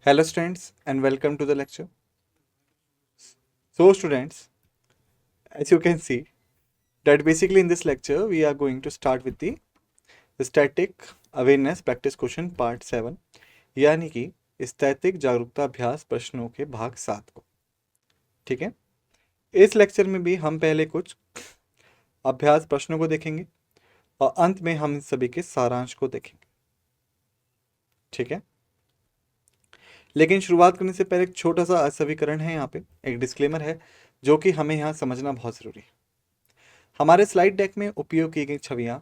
Hello students and welcome to the lecture. So students, as you can see that basically in this lecture we are going to start with the static awareness practice question part 7 यानी कि स्थैतिक जागरूकता अभ्यास प्रश्नों के भाग 7 को। ठीक है, इस लेक्चर में भी हम पहले कुछ अभ्यास प्रश्नों को देखेंगे और अंत में हम इन सभी के सारांश को देखेंगे। ठीक है, लेकिन शुरुआत करने से पहले एक छोटा सा असवीकरण है, यहाँ पे एक डिस्क्लेमर है जो कि हमें यहाँ समझना बहुत ज़रूरी है। हमारे स्लाइड डेक में उपयोग की गई छवियां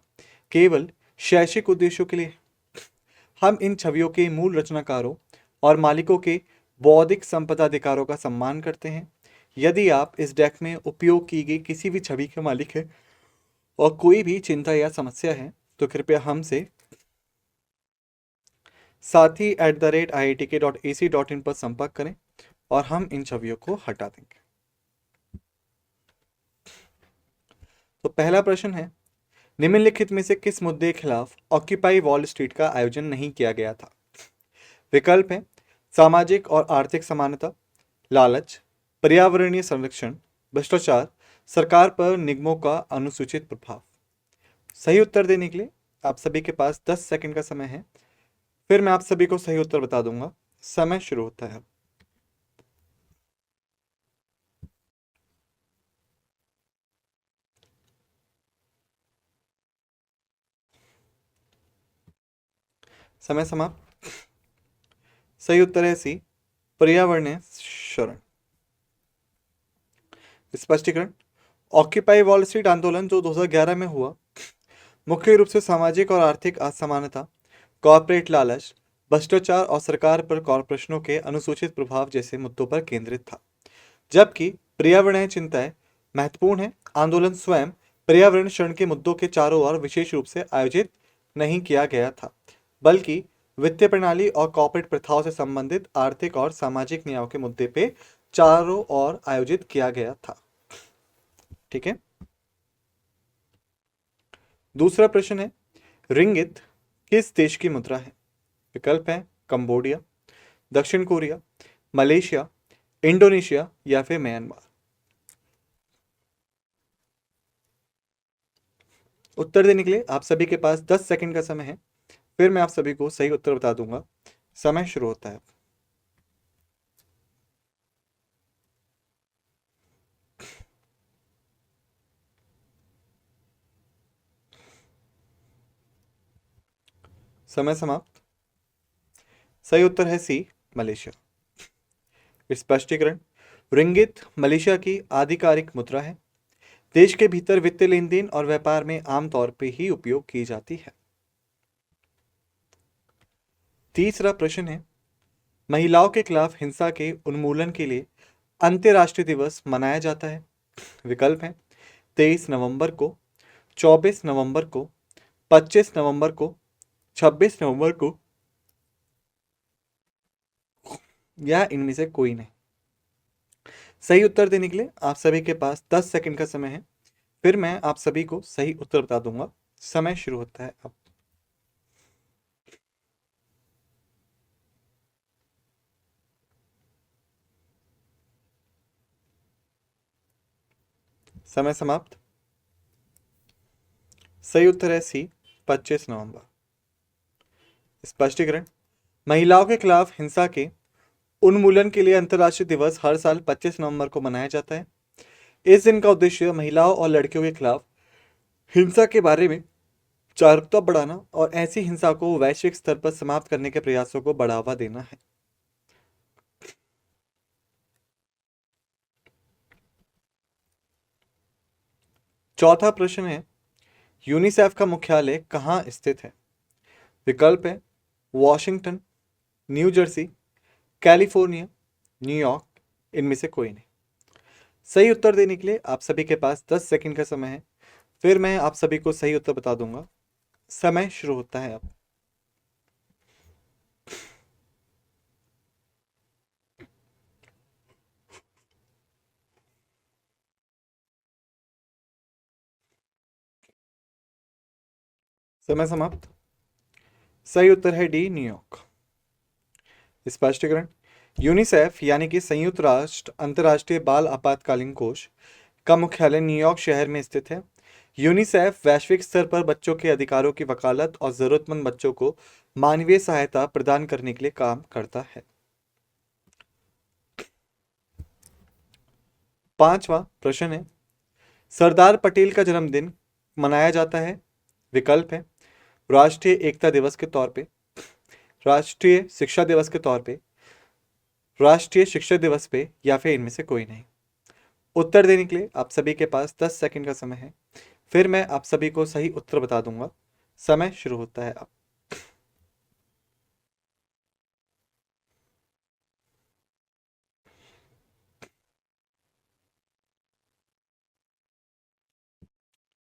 केवल शैक्षिक उद्देश्यों के लिए। हम इन छवियों के मूल रचनाकारों और मालिकों के बौद्धिक संपदा अधिकारों का सम्मान करते हैं। यदि आप इस डेक में उपयोग की गई किसी भी छवि के मालिक हैं और कोई भी चिंता या समस्या है तो कृपया हमसे sathi@iitk.ac.in पर संपर्क करें और हम इन छवियों को हटा देंगे। तो पहला प्रश्न है, निम्नलिखित में से किस मुद्दे के खिलाफ ऑक्यूपाई वॉल स्ट्रीट का आयोजन नहीं किया गया था? विकल्प है सामाजिक और आर्थिक समानता, लालच, पर्यावरणीय संरक्षण, भ्रष्टाचार, सरकार पर निगमों का अनुसूचित प्रभाव। सही उत्तर देने के लिए आप सभी के पास 10 सेकंड का समय है, फिर मैं आप सभी को सही उत्तर बता दूंगा। समय शुरू होता है। समय समाप्त। सही उत्तर है सी, पर्यावरणीय शरण। स्पष्टीकरण, ऑक्यूपाई वॉल स्ट्रीट आंदोलन जो 2011 में हुआ मुख्य रूप से सामाजिक और आर्थिक असमानता, कॉर्पोरेट लालच, भ्रष्टाचार और सरकार पर कॉरपोरेशनों के अनुसूचित प्रभाव जैसे मुद्दों पर केंद्रित था, जबकि पर्यावरणीय चिंताएं महत्वपूर्ण है। आंदोलन स्वयं पर्यावरण शरण के मुद्दों के चारों ओर विशेष रूप से आयोजित नहीं किया गया था, बल्कि वित्तीय प्रणाली और कॉर्पोरेट प्रथाओं से संबंधित आर्थिक और सामाजिक न्याय के मुद्दे पे चारों ओर आयोजित किया गया था। ठीक है, दूसरा प्रश्न है, रिंगित किस देश की मुद्रा है? विकल्प है कंबोडिया, दक्षिण कोरिया, मलेशिया, इंडोनेशिया या फिर म्यांमार। उत्तर देने के लिए आप सभी के पास 10 सेकंड का समय है, फिर मैं आप सभी को सही उत्तर बता दूंगा। समय शुरू होता है। समय समाप्त। सही उत्तर है सी, मलेशिया। स्पष्टीकरण, रिंगित मलेशिया की आधिकारिक मुद्रा है। देश के भीतर वित्तीय लेन देन और व्यापार में आमतौर पर ही उपयोग की जाती है। तीसरा प्रश्न है, महिलाओं के खिलाफ हिंसा के उन्मूलन के लिए अंतर्राष्ट्रीय दिवस मनाया जाता है। विकल्प है 23 नवंबर को, 24 नवंबर को, 25 नवंबर को, 26 नवंबर को या इनमें से कोई नहीं। सही उत्तर देने के लिए आप सभी के पास 10 सेकंड का समय है, फिर मैं आप सभी को सही उत्तर बता दूंगा। समय शुरू होता है अब। समय समाप्त। सही उत्तर है सी, 25 नवंबर। स्पष्टीकरण, महिलाओं के खिलाफ हिंसा के उन्मूलन के लिए अंतर्राष्ट्रीय दिवस हर साल 25 नवंबर को मनाया जाता है। इस दिन का उद्देश्य महिलाओं और लड़कियों के खिलाफ हिंसा के बारे में जागरूकता बढ़ाना और ऐसी हिंसा को वैश्विक स्तर पर समाप्त करने के प्रयासों को बढ़ावा देना है। चौथा प्रश्न है, यूनिसेफ का मुख्यालय कहाँ स्थित है? विकल्प है Washington, new Jersey, California, New York, इनमें से कोई नहीं। सही उत्तर देने के लिए आप सभी के पास 10 सेकंड का समय है, फिर मैं आप सभी को सही उत्तर बता दूंगा। समय शुरू होता है अब। समय समाप्त। सही उत्तर है डी, न्यूयॉर्क। स्पष्टीकरण। यूनिसेफ यानी कि संयुक्त राष्ट्र अंतर्राष्ट्रीय बाल आपातकालीन कोष का मुख्यालय न्यूयॉर्क शहर में स्थित है। यूनिसेफ वैश्विक स्तर पर बच्चों के अधिकारों की वकालत और जरूरतमंद बच्चों को मानवीय सहायता प्रदान करने के लिए काम करता है। पांचवा प्रश्न है, सरदार पटेल का जन्मदिन मनाया जाता है। विकल्प है राष्ट्रीय एकता दिवस के तौर पे, राष्ट्रीय शिक्षा दिवस के तौर पे, राष्ट्रीय शिक्षक दिवस पे, या फिर इनमें से कोई नहीं। उत्तर देने के लिए आप सभी के पास 10 सेकंड का समय है। फिर मैं आप सभी को सही उत्तर बता दूंगा। समय शुरू होता है अब।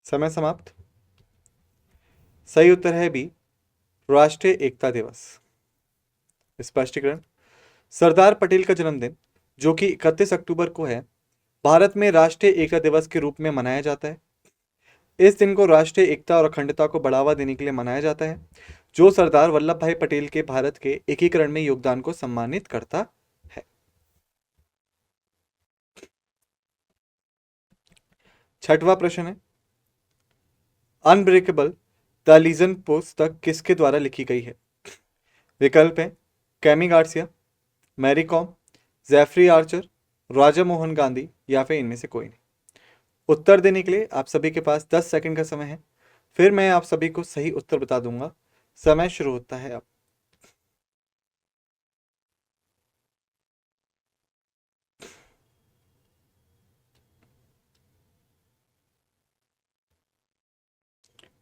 समय समाप्त। सही उत्तर है बी, राष्ट्रीय एकता दिवस। स्पष्टीकरण। सरदार पटेल का जन्मदिन जो कि 31 अक्टूबर को है, भारत में राष्ट्रीय एकता दिवस के रूप में मनाया जाता है। इस दिन को राष्ट्रीय एकता और अखंडता को बढ़ावा देने के लिए मनाया जाता है, जो सरदार वल्लभ भाई पटेल के भारत के एकीकरण में योगदान को सम्मानित करता है। छठवां प्रश्न है, अनब्रेकेबल द लीजन पुस्तक किसके द्वारा लिखी गई है। विकल्प है Cami Garcia, Mary Kom, Jeffrey Archer, Raja Mohan Gandhi, या फिर इनमें से कोई नहीं। उत्तर देने के लिए आप सभी के पास 10 सेकंड का समय है। फिर मैं आप सभी को सही उत्तर बता दूंगा। समय शुरू होता है अब।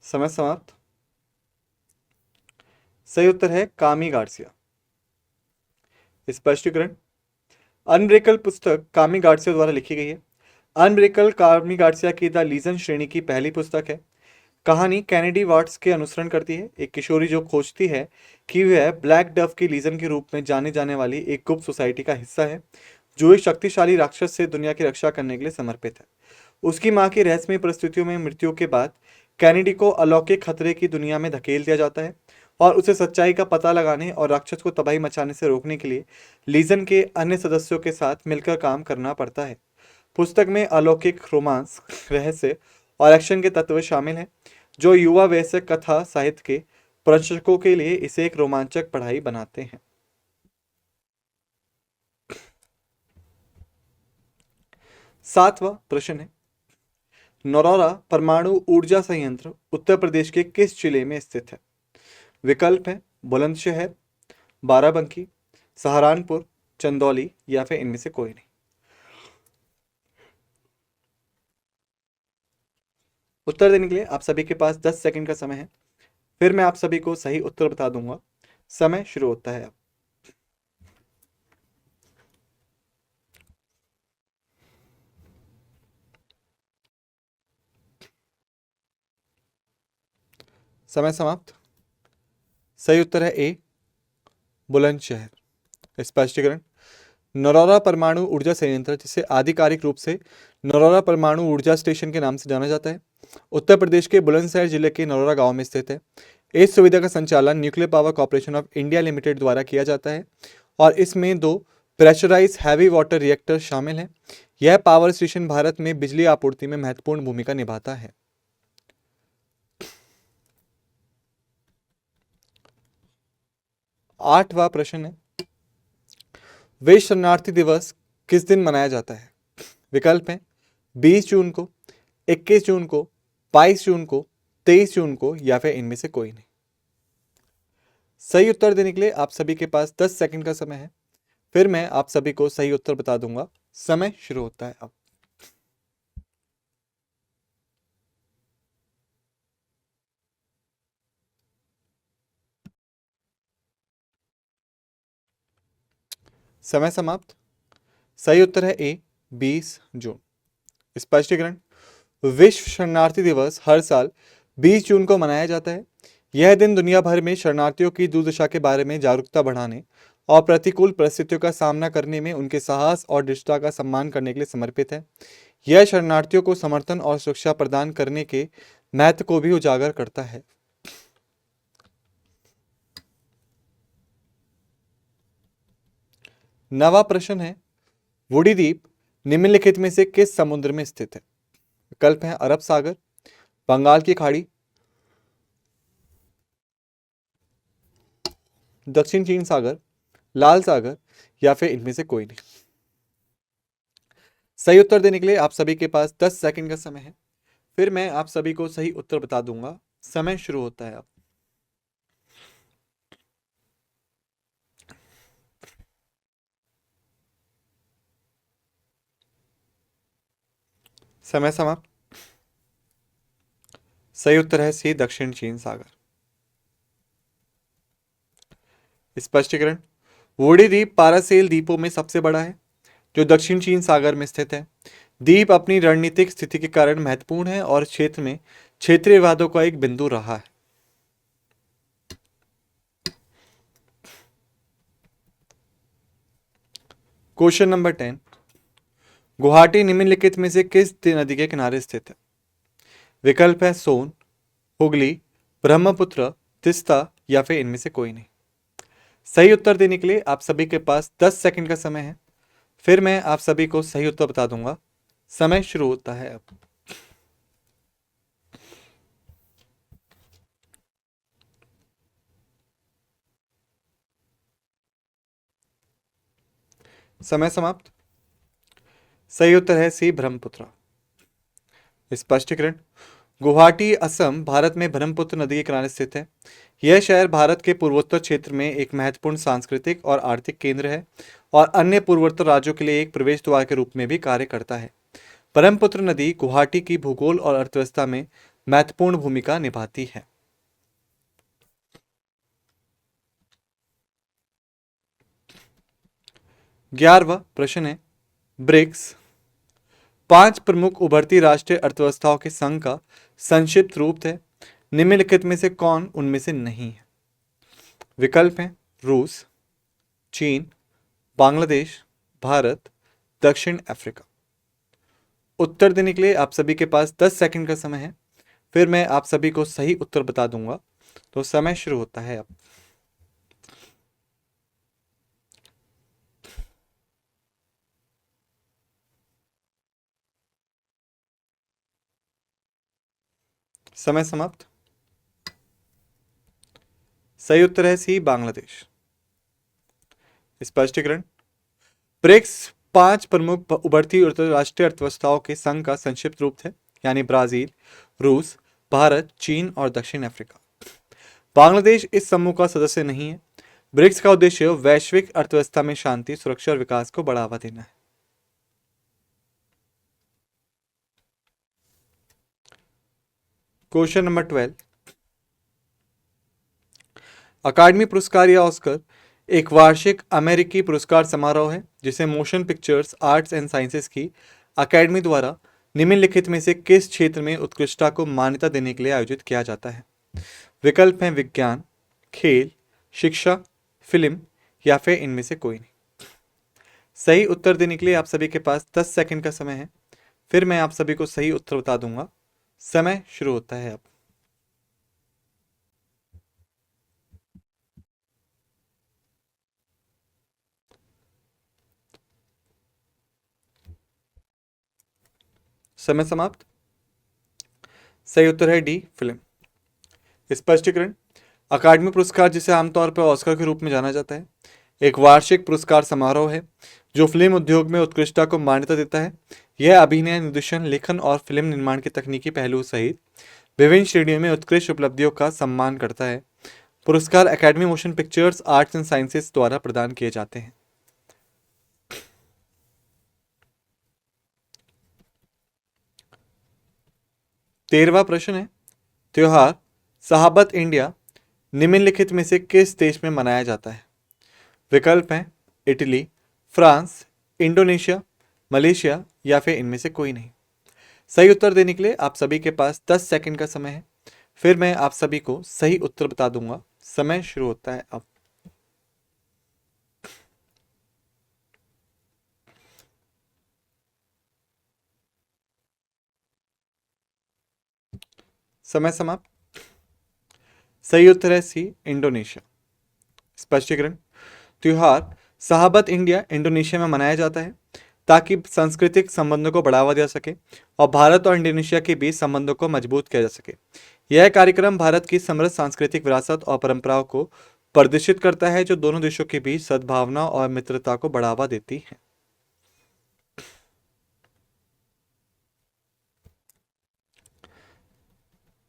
समय समाप्त। सही उत्तर है कामी गार्सिया। स्पष्टीकरण। अनब्रेकल पुस्तक कामी गार्सिया द्वारा लिखी गई है। अनब्रेकल कामी गार्सिया की द लीजन श्रेणी की पहली पुस्तक है। कहानी कैनेडी वाट्स के अनुसरण करती है, एक किशोरी जो खोजती है कि वह ब्लैक डव की लीजन के रूप में जाने जाने वाली एक गुप्त सोसाइटी का हिस्सा है, जो एक शक्तिशाली राक्षस से दुनिया की रक्षा करने के लिए समर्पित है। उसकी मां की रहस्यमय परिस्थितियों में मृत्यु के बाद कैनेडी को अलौकिक खतरे की दुनिया में धकेल दिया जाता है और उसे सच्चाई का पता लगाने और राक्षस को तबाही मचाने से रोकने के लिए लीजन के अन्य सदस्यों के साथ मिलकर काम करना पड़ता है। पुस्तक में अलौकिक रोमांस, रहस्य और एक्शन के तत्व शामिल हैं, जो युवा वयस्क कथा साहित्य के प्रशंसकों के लिए इसे एक रोमांचक पढ़ाई बनाते हैं। सातवां प्रश्न है, नौरोरा परमाणु ऊर्जा संयंत्र उत्तर प्रदेश के किस जिले में स्थित है। विकल्प है बुलंदशहर, बाराबंकी, सहारनपुर, चंदौली, या फिर इनमें से कोई नहीं। उत्तर देने के लिए आप सभी के पास 10 सेकंड का समय है। फिर मैं आप सभी को सही उत्तर बता दूंगा। समय शुरू होता है अब। समय समाप्त। सही उत्तर है ए, बुलंदशहर। स्पष्टीकरण। नौरोरा परमाणु ऊर्जा संयंत्र, जिसे आधिकारिक रूप से नौरोरा परमाणु ऊर्जा स्टेशन के नाम से जाना जाता है, उत्तर प्रदेश के बुलंदशहर जिले के नौरोरा गांव में स्थित है। इस सुविधा का संचालन nuclear power corporation of India limited द्वारा किया जाता है और इसमें 2 प्रेशराइज हैवी वाटर रिएक्टर शामिल हैं। यह पावर स्टेशन भारत में बिजली आपूर्ति में महत्वपूर्ण भूमिका निभाता है। आठवां प्रश्न है, विश्व शरणार्थी दिवस किस दिन मनाया जाता है। विकल्प है 20 जून को, 21 जून को, 22 जून को, 23 जून को, या फिर इनमें से कोई नहीं। सही उत्तर देने के लिए आप सभी के पास 10 सेकंड का समय है। फिर मैं आप सभी को सही उत्तर बता दूंगा। समय शुरू होता है अब। समय समाप्त। सही उत्तर है ए, 20 जून। स्पष्टीकरण। विश्व शरणार्थी दिवस हर साल 20 जून को मनाया जाता है। यह दिन दुनिया भर में शरणार्थियों की दुर्दशा के बारे में जागरूकता बढ़ाने और प्रतिकूल परिस्थितियों का सामना करने में उनके साहस और दृढ़ता का सम्मान करने के लिए समर्पित है। यह शरणार्थियों को समर्थन और सुरक्षा प्रदान करने के महत्व को भी उजागर करता है। नवा प्रश्न है, वुडी द्वीप निम्नलिखित में से किस समुद्र में स्थित है? विकल्प है अरब सागर, बंगाल की खाड़ी, दक्षिण चीन सागर, लाल सागर, या फिर इनमें से कोई नहीं। सही उत्तर देने के लिए आप सभी के पास 10 सेकंड का समय है, फिर मैं आप सभी को सही उत्तर बता दूंगा। समय शुरू होता है अब। समय समाप्त। सही उत्तर है सी, दक्षिण चीन सागर। स्पष्टीकरण, वुडी द्वीप पारासेल द्वीपों में सबसे बड़ा है, जो दक्षिण चीन सागर में स्थित है। द्वीप अपनी रणनीतिक स्थिति के कारण महत्वपूर्ण है और क्षेत्र में क्षेत्रीय विवादों का एक बिंदु रहा है। क्वेश्चन नंबर 10, गुवाहाटी निम्नलिखित में से किस नदी के किनारे स्थित है? विकल्प है सोन, हुगली, ब्रह्मपुत्र, तिस्ता, या फिर इनमें से कोई नहीं। सही उत्तर देने के लिए आप सभी के पास 10 सेकंड का समय है, फिर मैं आप सभी को सही उत्तर बता दूंगा। समय शुरू होता है अब। समय समाप्त। सही उत्तर है सी, ब्रह्मपुत्र। स्पष्टीकरण, गुवाहाटी असम भारत में ब्रह्मपुत्र नदी के किनारे स्थित है। यह शहर भारत के पूर्वोत्तर क्षेत्र में एक महत्वपूर्ण सांस्कृतिक और आर्थिक केंद्र है और अन्य पूर्वोत्तर राज्यों के लिए एक प्रवेश द्वार के रूप में भी कार्य करता है। ब्रह्मपुत्र नदी गुवाहाटी की भूगोल और अर्थव्यवस्था में महत्वपूर्ण भूमिका निभाती है। ग्यारहवा प्रश्न है, ब्रिक्स 5 प्रमुख उभरती राष्ट्रीय अर्थव्यवस्थाओं के संघ का संक्षिप्त रूप है। निम्नलिखित में से कौन उनमें से नहीं है? विकल्प हैं रूस, चीन, बांग्लादेश, भारत, दक्षिण अफ्रीका। उत्तर देने के लिए आप सभी के पास 10 सेकंड का समय है, फिर मैं आप सभी को सही उत्तर बता दूंगा। तो समय शुरू होता है अब। समय समाप्त। सही उत्तर है सी, बांग्लादेश। स्पष्टीकरण, ब्रिक्स 5 प्रमुख उभरती राष्ट्रीय अर्थव्यवस्थाओं के संघ का संक्षिप्त रूप है, यानी ब्राजील, रूस, भारत, चीन और दक्षिण अफ्रीका। बांग्लादेश इस समूह का सदस्य नहीं है। ब्रिक्स का उद्देश्य वैश्विक अर्थव्यवस्था में शांति, सुरक्षा और विकास को बढ़ावा देना है। क्वेश्चन नंबर 12, अकादमी पुरस्कार या ऑस्कर एक वार्षिक अमेरिकी पुरस्कार समारोह है जिसे motion pictures arts and sciences की अकादमी द्वारा निम्नलिखित में से किस क्षेत्र में उत्कृष्टता को मान्यता देने के लिए आयोजित किया जाता है? विकल्प हैं विज्ञान, खेल, शिक्षा, फिल्म, या फिर इनमें से कोई नहीं। सही उत्तर देने के लिए आप सभी के पास 10 सेकंड का समय है, फिर मैं आप सभी को सही उत्तर बता दूंगा। समय शुरू होता है अब। समय समाप्त। सही उत्तर है डी, फिल्म। स्पष्टीकरण, अकादमी पुरस्कार जिसे आमतौर पर ऑस्कर के रूप में जाना जाता है, एक वार्षिक पुरस्कार समारोह है जो फिल्म उद्योग में उत्कृष्टता को मान्यता देता है। यह अभिनय, निर्देशन, लेखन और फिल्म निर्माण के तकनीकी पहलू सहित विभिन्न श्रेणियों में उत्कृष्ट उपलब्धियों का सम्मान करता है। पुरस्कार अकादमी motion pictures arts and sciences द्वारा प्रदान किए जाते हैं। 13वां प्रश्न है, त्योहार शहाबत इंडिया निम्नलिखित में से किस देश में मनाया जाता है? विकल्प हैं इटली, फ्रांस, इंडोनेशिया, मलेशिया, या फिर इनमें से कोई नहीं। सही उत्तर देने के लिए आप सभी के पास 10 सेकंड का समय है, फिर मैं आप सभी को सही उत्तर बता दूंगा। समय शुरू होता है अब। समय समाप्त। सही उत्तर है सी, इंडोनेशिया। स्पष्टीकरण, त्योहार सहाबत इंडिया इंडोनेशिया में मनाया जाता है ताकि सांस्कृतिक संबंधों को बढ़ावा दिया सके और भारत और इंडोनेशिया के बीच संबंधों को मजबूत किया जा सके। यह कार्यक्रम भारत की समृद्ध सांस्कृतिक विरासत और परंपराओं को प्रदर्शित करता है, जो दोनों देशों के बीच सद्भावना और मित्रता को बढ़ावा देती है।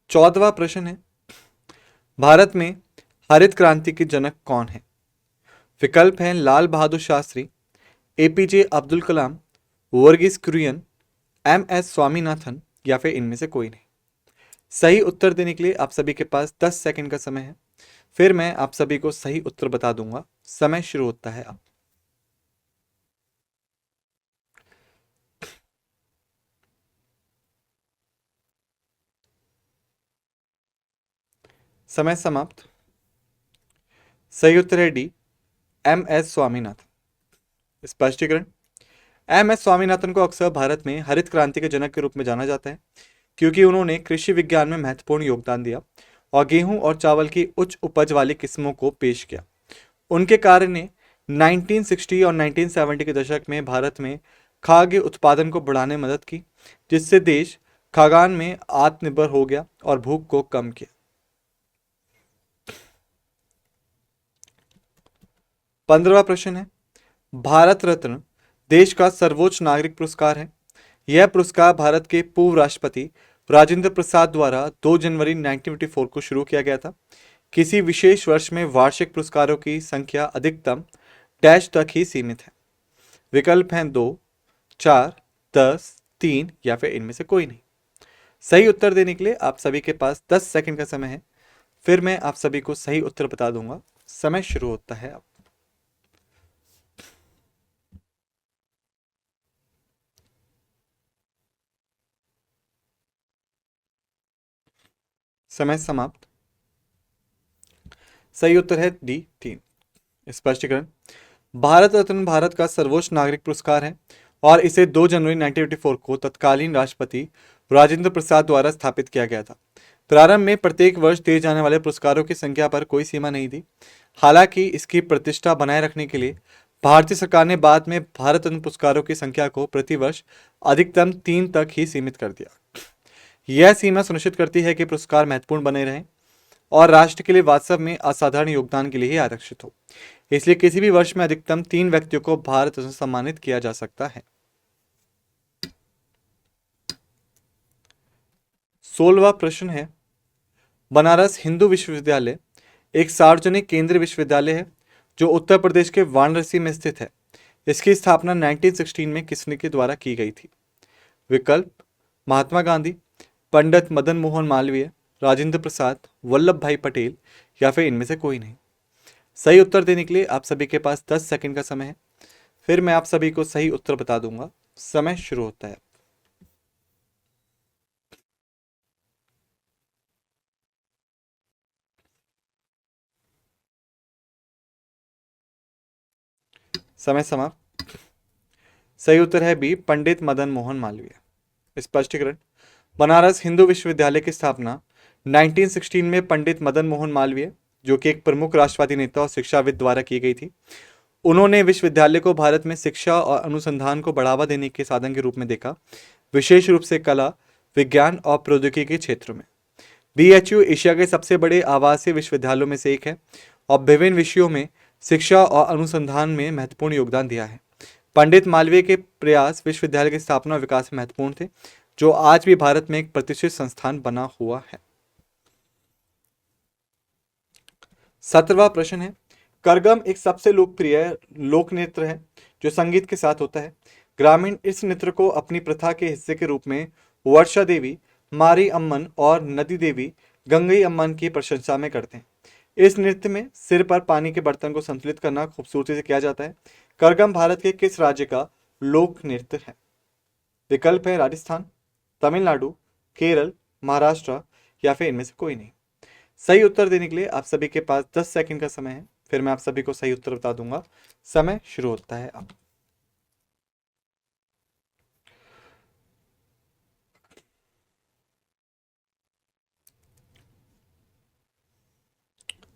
14वां प्रश्न है, भारत में हरित क्रांति के जनक कौन है? विकल्प हैं Lal Bahadur Shastri, APJ Abdul Kalam, Varghese Kurien, M S Swaminathan या फिर इनमें से कोई नहीं। सही उत्तर देने के लिए आप सभी के पास 10 सेकंड का समय है। फिर मैं आप सभी को सही उत्तर बता दूंगा। समय शुरू होता है अब। समय समाप्त। सही उत्तर है डी, एम एस स्वामीनाथन। स्पष्टीकरण, एम एस स्वामीनाथन को अक्सर भारत में हरित क्रांति के जनक के रूप में जाना जाता है क्योंकि उन्होंने कृषि विज्ञान में महत्वपूर्ण योगदान दिया और गेहूं और चावल की उच्च उपज वाली किस्मों को पेश किया। उनके कार्य ने 1960 और 1970 के दशक में भारत में खाद्य उत्पादन को बढ़ाने में मदद की, जिससे देश खाद्यान्न में आत्मनिर्भर हो गया और भूख को कम किया। 15वां प्रश्न है, भारत रत्न देश का सर्वोच्च नागरिक पुरस्कार है। यह पुरस्कार भारत के पूर्व राष्ट्रपति राजेंद्र प्रसाद द्वारा 2 जनवरी 1954 को शुरू किया गया था। किसी विशेष वर्ष में वार्षिक पुरस्कारों की संख्या अधिकतम डैश तक ही सीमित है। विकल्प हैं 2, 4, 10, 3 या फिर इनमें से कोई नहीं। सही उत्तर देने के लिए आप सभी के पास 10 सेकंड का समय है। फिर मैं आप सभी को सही उत्तर बता दूंगा। समय शुरू होता है अब। समय समाप्त। सही उत्तर है डी, 3। स्पष्टीकरण, भारत रत्न भारत का सर्वोच्च नागरिक पुरस्कार है और इसे 2 जनवरी 1984 को तत्कालीन राष्ट्रपति राजेंद्र प्रसाद द्वारा स्थापित किया गया था। प्रारंभ में प्रत्येक वर्ष दिए जाने वाले पुरस्कारों की संख्या पर कोई सीमा नहीं थी। हालांकि इसकी प्रतिष्ठा बनाए रखने के लिए भारतीय सरकार ने बाद में भारत रत्न पुरस्कारों की संख्या को प्रतिवर्ष अधिकतम 3 तक ही सीमित कर दिया। यह सीमा सुनिश्चित करती है कि पुरस्कार महत्वपूर्ण बने रहें और राष्ट्र के लिए वास्तव में असाधारण योगदान के लिए ही आरक्षित हो। इसलिए किसी भी वर्ष में अधिकतम 3 व्यक्तियों को भारत रत्न से सम्मानित किया जा सकता है। 16वां प्रश्न है, बनारस हिंदू विश्वविद्यालय एक सार्वजनिक केंद्रीय विश्वविद्यालय है जो उत्तर प्रदेश के वाराणसी में स्थित है। इसकी स्थापना 1916 में किसने के द्वारा की गई थी? विकल्प, महात्मा गांधी, पंडित मदन मोहन मालवीय, राजेंद्र प्रसाद, वल्लभ भाई पटेल या फिर इनमें से कोई नहीं। सही उत्तर देने के लिए आप सभी के पास 10 सेकंड का समय है। फिर मैं आप सभी को सही उत्तर बता दूंगा। समय शुरू होता है। समय समाप्त। सही उत्तर है बी, पंडित मदन मोहन मालवीय। स्पष्टीकरण, बनारस हिंदू विश्वविद्यालय की स्थापना 1916 में पंडित मदन मोहन मालवीय, जो कि एक प्रमुख राष्ट्रवादी नेता और शिक्षाविद द्वारा की गई थी। उन्होंने विश्वविद्यालय को भारत में शिक्षा और अनुसंधान को बढ़ावा देने के साधन के रूप में देखा, विशेष रूप से कला, विज्ञान और प्रौद्योगिकी के क्षेत्र में। बीएचयू एशिया के सबसे बड़े आवासीय विश्वविद्यालयों में से एक है और विभिन्न विषयों में शिक्षा और अनुसंधान में महत्वपूर्ण योगदान दिया है। पंडित मालवीय के प्रयास विश्वविद्यालय की स्थापना और विकास में महत्वपूर्ण थे, जो आज भी भारत में एक प्रतिष्ठित संस्थान बना हुआ है। 17वां प्रश्न है, करगम एक सबसे लोकप्रिय लोक नृत्य है जो संगीत के साथ होता है। ग्रामीण इस नृत्य को अपनी प्रथा के हिस्से के रूप में वर्षा देवी, मारी अम्मन और नदी देवी गंगई अम्मन की प्रशंसा में करते हैं। इस नृत्य में सिर पर पानी के बर्तन को संतुलित करना खूबसूरती से किया जाता है। करगम भारत के किस राज्य का लोक नृत्य है? विकल्प है राजस्थान, तमिलनाडु, केरल, महाराष्ट्र या फिर इनमें से कोई नहीं। सही उत्तर देने के लिए आप सभी के पास 10 सेकंड का समय है। फिर मैं आप सभी को सही उत्तर बता दूंगा। समय शुरू होता है अब।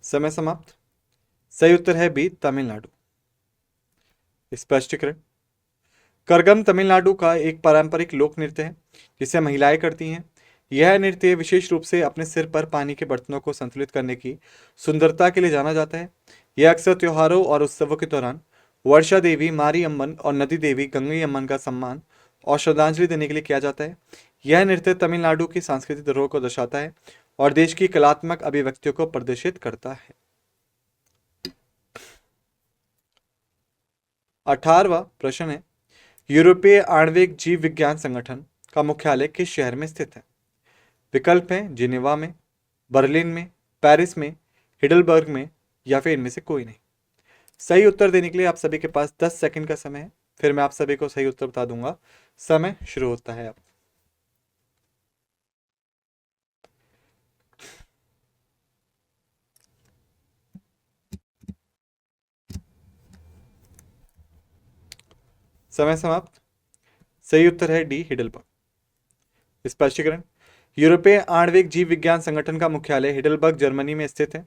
समय समाप्त। सही उत्तर है बी, तमिलनाडु। स्पष्टीकरण। करगम तमिलनाडु का एक पारंपरिक लोक नृत्य है जिसे महिलाएं करती हैं। यह नृत्य विशेष रूप से अपने सिर पर पानी के बर्तनों को संतुलित करने की सुंदरता के लिए जाना जाता है। यह अक्सर त्योहारों और उत्सवों के दौरान वर्षा देवी मारी अम्मन और नदी देवी गंगई अम्मन का सम्मान और श्रद्धांजलि देने के लिए किया जाता है। यह नृत्य तमिलनाडु की सांस्कृतिक धरोहर को दर्शाता है और देश की कलात्मक अभिव्यक्तियों को प्रदर्शित करता है। 18वां प्रश्न है, यूरोपीय आणविक जीव विज्ञान संगठन का मुख्यालय किस शहर में स्थित है? विकल्प हैं जिनेवा में, बर्लिन में, पेरिस में, हिडलबर्ग में या फिर इनमें से कोई नहीं। सही उत्तर देने के लिए आप सभी के पास 10 सेकंड का समय है। फिर मैं आप सभी को सही उत्तर बता दूंगा। समय शुरू होता है अब। समय समाप्त। सही उत्तर है डी, हिडलबर्ग। स्पष्टीकरण। यूरोपीय आणविक जीव विज्ञान संगठन का मुख्यालय हिडलबर्ग जर्मनी में स्थित है।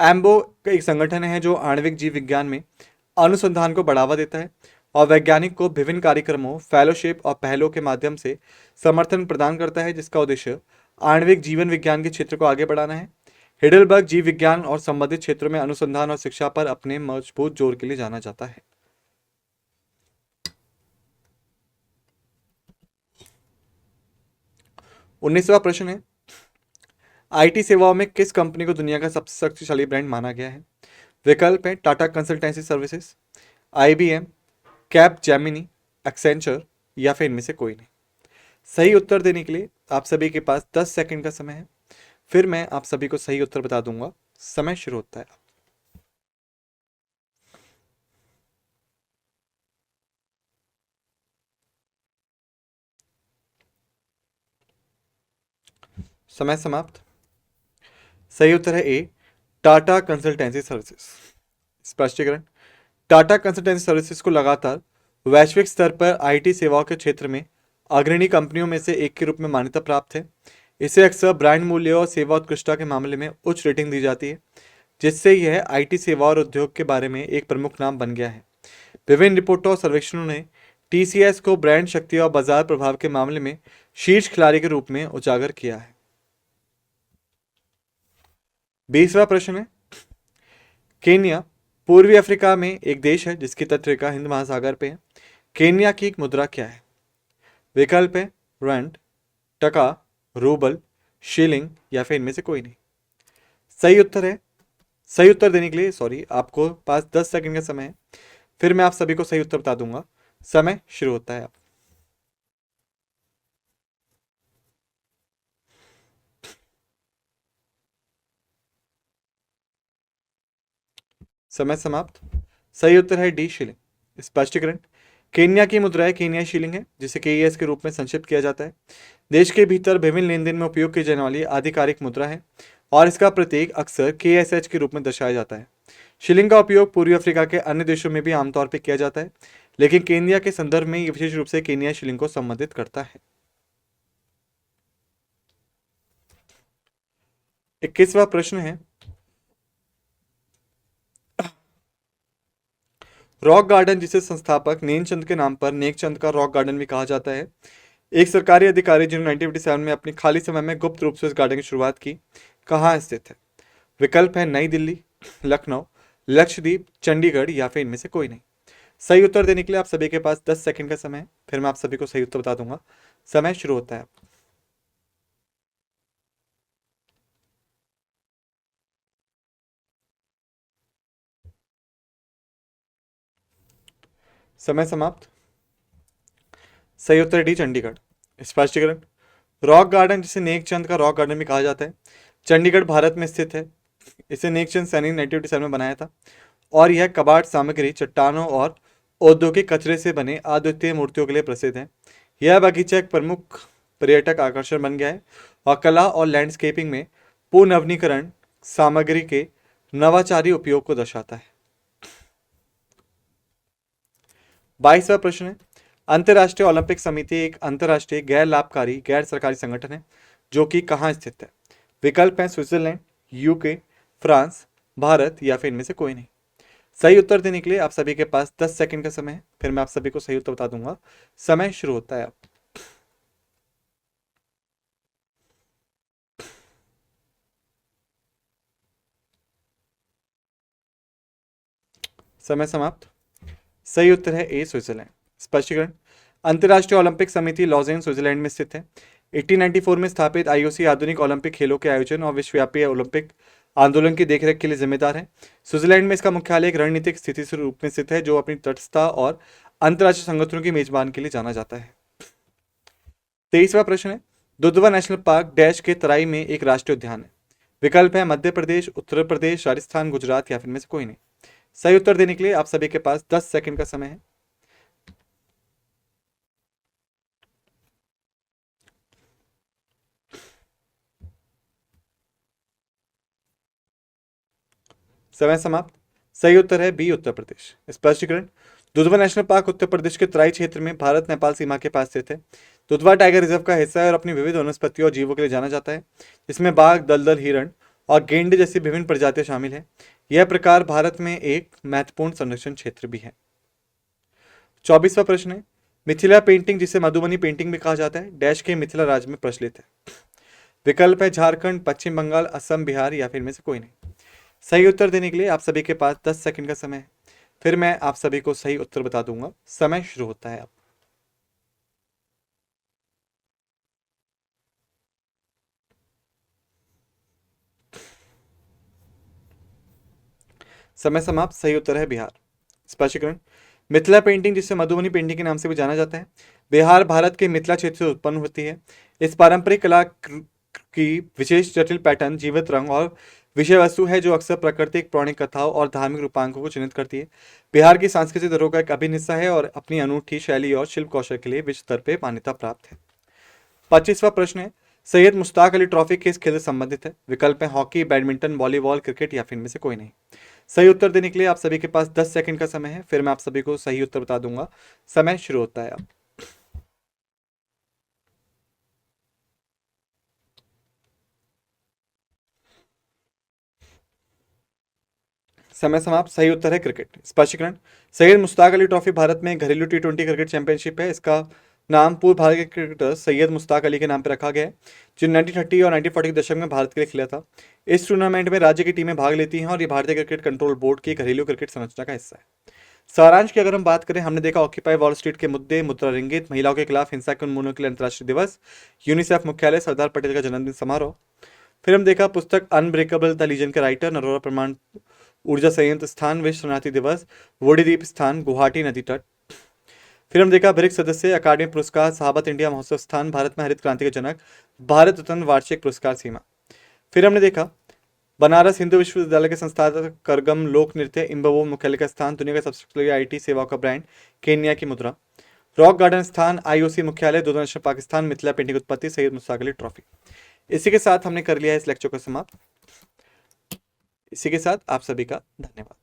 एम्बो एक संगठन है जो आणविक जीव विज्ञान में अनुसंधान को बढ़ावा देता है और वैज्ञानिक को विभिन्न कार्यक्रमों, फेलोशिप और पहलों के माध्यम से समर्थन प्रदान करता है जिसका उद्देश्य आणविक जीवन विज्ञान के क्षेत्र को आगे बढ़ाना है। हिडलबर्ग जीव विज्ञान और संबंधित क्षेत्रों में अनुसंधान और शिक्षा पर अपने मजबूत जोर के लिए जाना जाता है। 19वां प्रश्न है, आईटी सेवाओं में किस कंपनी को दुनिया का सबसे शक्तिशाली ब्रांड माना गया है? विकल्प है Tata consultancy services, IBM, cap Gemini, Accenture या फिर इनमें से कोई नहीं। सही उत्तर देने के लिए आप सभी के पास 10 सेकंड का समय है। फिर मैं आप सभी को सही उत्तर बता दूंगा। समय शुरू होता है। समय समाप्त। सही उत्तर है ए, टाटा कंसल्टेंसी सर्विसेज। स्पष्टीकरण। टाटा कंसल्टेंसी सर्विसेज को लगातार वैश्विक स्तर पर आईटी सेवाओं के क्षेत्र में अग्रणी कंपनियों में से एक के रूप में मान्यता प्राप्त है। इसे अक्सर ब्रांड मूल्य और सेवा उत्कृष्टता के मामले में उच्च रेटिंग दी जाती है, जिससे यह आईटी सेवा और उद्योग के बारे में एक प्रमुख नाम बन गया है। विभिन्न रिपोर्टों और सर्वेक्षणों ने टीसीएस को ब्रांड शक्ति और बाजार प्रभाव के मामले में शीर्ष खिलाड़ी के रूप में उजागर किया है। 20वां प्रश्न है, केन्या पूर्वी अफ्रीका में एक देश है जिसकी तटरेखा हिंद महासागर पे है। केन्या की एक मुद्रा क्या है? विकल्प है रैंड, टका, रूबल, शिलिंग या फिर इनमें से कोई नहीं। सही उत्तर है, सही उत्तर देने के लिए आपको पास 10 सेकंड का समय है। फिर मैं आप सभी को सही उत्तर बता दूंगा। समय शुरू होता है अब। समय समाप्त। सही उत्तर है डी, शिलिंग। स्पष्टीकरण। केन्या की मुद्राएं केन्या शिलिंग है जिसे केईएस के रूप में संक्षिप्त किया जाता है। देश के भीतर विभिन्न लेन देन में उपयोग की जाने वाली आधिकारिक मुद्रा है और इसका प्रतीक अक्सर केएसएच के रूप में दर्शाया जाता है। शिलिंग का उपयोग पूर्वी अफ्रीका के अन्य देशों में भी आमतौर पर किया जाता है, लेकिन केन्या के संदर्भ में यह विशेष रूप से केन्या शिलिंग को संबंधित करता है। 21वां प्रश्न है, रॉक गार्डन जिसे संस्थापक नेमचंद के नाम पर नेकचंद का रॉक गार्डन भी कहा जाता है, एक सरकारी अधिकारी जिन्होंने 1957 में अपने खाली समय में गुप्त रूप से इस गार्डन की शुरुआत की, कहाँ स्थित है? विकल्प है नई दिल्ली, लखनऊ, लक्षद्वीप, चंडीगढ़ या फिर इनमें से कोई नहीं। सही उत्तर देने के लिए आप सभी के पास 10 सेकंड का समय है। फिर मैं आप सभी को सही उत्तर बता दूंगा। समय शुरू होता है। समय समाप्त। सही उत्तर डी, चंडीगढ़। स्पष्टीकरण। रॉक गार्डन जिसे नेकचंद का रॉक गार्डन भी कहा जाता है, चंडीगढ़ भारत में स्थित है। इसे नेकचंद सैनी ने 1987 में बनाया था और यह कबाड़ सामग्री, चट्टानों और औद्योगिक कचरे से बने अद्वितीय मूर्तियों के लिए प्रसिद्ध है। यह बगीचा एक प्रमुख पर्यटक आकर्षण बन गया है और कला और लैंडस्केपिंग में पुनर्नवीनीकरण सामग्री के नवाचारी उपयोग को दर्शाता है। 22वां प्रश्न है, अंतर्राष्ट्रीय ओलंपिक समिति एक अंतर्राष्ट्रीय गैर लाभकारी गैर सरकारी संगठन है जो कि कहाँ स्थित है? विकल्प है स्विट्जरलैंड, यूके, फ्रांस, भारत या फिर इनमें से कोई नहीं। सही उत्तर देने के लिए आप सभी के पास 10 सेकंड का समय है, फिर मैं आप सभी को सही उत्तर बता दूंगा। समय शुरू होता है अब। समय समाप्त। सही उत्तर है ए स्विट्जरलैंड। स्पष्टीकरण। अंतर्राष्ट्रीय ओलंपिक समिति लॉजेन स्विट्जरलैंड में स्थित है। 1894 में स्थापित आईओसी आधुनिक ओलंपिक खेलों के आयोजन और विश्वव्यापी ओलंपिक आंदोलन की देखरेख के लिए जिम्मेदार है। स्विट्जरलैंड में इसका मुख्यालय एक रणनीतिक स्थिति से रूप में स्थित है जो अपनी तटस्थता और अंतर्राष्ट्रीय संगठनों की मेजबान के लिए जाना जाता है। 23वां प्रश्न है, दुधवा नेशनल पार्क डैश के तराई में एक राष्ट्रीय उद्यान है। विकल्प है मध्य प्रदेश, उत्तर प्रदेश, राजस्थान, गुजरात या फिर में से कोई नहीं। सही उत्तर देने के लिए आप सभी के पास 10 सेकंड का समय है। समय समाप्त। सही उत्तर है बी उत्तर प्रदेश। स्पष्टीकरण। दुधवा नेशनल पार्क उत्तर प्रदेश के तराई क्षेत्र में भारत नेपाल सीमा के पास स्थित है। दुधवा टाइगर रिजर्व का हिस्सा है और अपनी विविध वनस्पतियों और जीवों के लिए जाना जाता है, जिसमें बाघ, दलदल, हिरण और गेंडे जैसी विभिन्न प्रजातियां शामिल हैं। यह प्रकार भारत में एक महत्वपूर्ण संरक्षण क्षेत्र भी है। 24वां प्रश्न है, मिथिला पेंटिंग जिसे मधुबनी पेंटिंग भी कहा जाता है डैश के मिथिला राज्य में प्रचलित है। विकल्प है झारखंड, पश्चिम बंगाल, असम, बिहार या फिर में से कोई नहीं। सही उत्तर देने के लिए आप सभी के पास 10 सेकंड का समय है, फिर मैं आप सभी को सही उत्तर बता दूंगा। समय शुरू होता है अब। समय समाप्त। सही उत्तर है बिहार। स्पष्टीकरण। मिथिला पेंटिंग जिसे मधुबनी पेंटिंग के नाम से भी जाना जाता है, बिहार भारत के मिथिला क्षेत्र से उत्पन्न होती है। इस पारंपरिक कला की विशेष जटिल पैटर्न, जीवित रंग और विषय वस्तु है जो अक्सर प्राकृतिक, पौराणिक कथाओं और धार्मिक रूपांकों को चिन्हित करती है। बिहार की सांस्कृतिक धरोहर का एक अभिन्न हिस्सा है और अपनी अनूठी शैली और शिल्प कौशल के लिए विश्व स्तर पर मान्यता प्राप्त है। 25वां प्रश्न है, सैयद मुश्ताक अली ट्रॉफी किस खेल से संबंधित है। विकल्प है हॉकी, बैडमिंटन, वॉलीबॉल, क्रिकेट या फिर इनमें से कोई नहीं। सही उत्तर देने के लिए आप सभी के पास 10 सेकंड का समय है, फिर मैं आप सभी को सही उत्तर बता दूंगा। समय शुरू होता है अब। समय समाप्त। सही उत्तर है क्रिकेट। स्पष्टीकरण। सैयद मुश्ताक अली ट्रॉफी भारत में एक घरेलू टी20 क्रिकेट चैंपियनशिप है। इसका नाम पूर्व भारत के क्रिकेटर सैयद मुश्ताक अली के नाम पर रखा गया है, जो 1930 और 1940 के दशक में भारत के लिए खेला था। इस टूर्नामेंट में राज्य की टीमें भाग लेती हैं और ये भारतीय क्रिकेट कंट्रोल बोर्ड की घरेलू क्रिकेट संरचना का हिस्सा है। सारांश की अगर हम बात करें, हमने देखा ऑक्यूपाई वॉल स्ट्रीट के मुद्दे, मुद्रा रिंगित, महिलाओं के खिलाफ हिंसा के उन्मूलन के लिए अंतर्राष्ट्रीय दिवस, यूनिसेफ मुख्यालय, सरदार पटेल का जन्मदिन समारोह। फिर हम देखा पुस्तक अनब्रेकेबल द लीजन के राइटर, नरोरा प्रमाण ऊर्जा संयंत्र स्थान, विश्व शरणार्थी दिवस, वोडी द्वीप स्थान, गुवाहाटी नदी तट। फिर हम देखा ब्रिक्स सदस्य, अकादमी पुरस्कार, सहाबत इंडिया महोत्सव स्थान, भारत में हरित क्रांति के जनक, भारत रत्न वार्षिक पुरस्कार सीमा। फिर हमने देखा बनारस हिंदू विश्वविद्यालय के संस्थापक, करगम लोक नृत्य, इम्बोबो मुख्यालय का स्थान, दुनिया का सबसे बड़ी आईटी सेवाओं का ब्रांड, केन्या की मुद्रा, रॉक गार्डन स्थान, आईओसी मुख्यालय, दुधवा नेशनल पाकिस्तान, मिथिला पेंटिंग उत्पत्ति, सैयद मुश्ताक अली ट्रॉफी। इसी के साथ हमने कर लिया है इस लेक्चर को समाप्त। इसी के साथ आप सभी का धन्यवाद।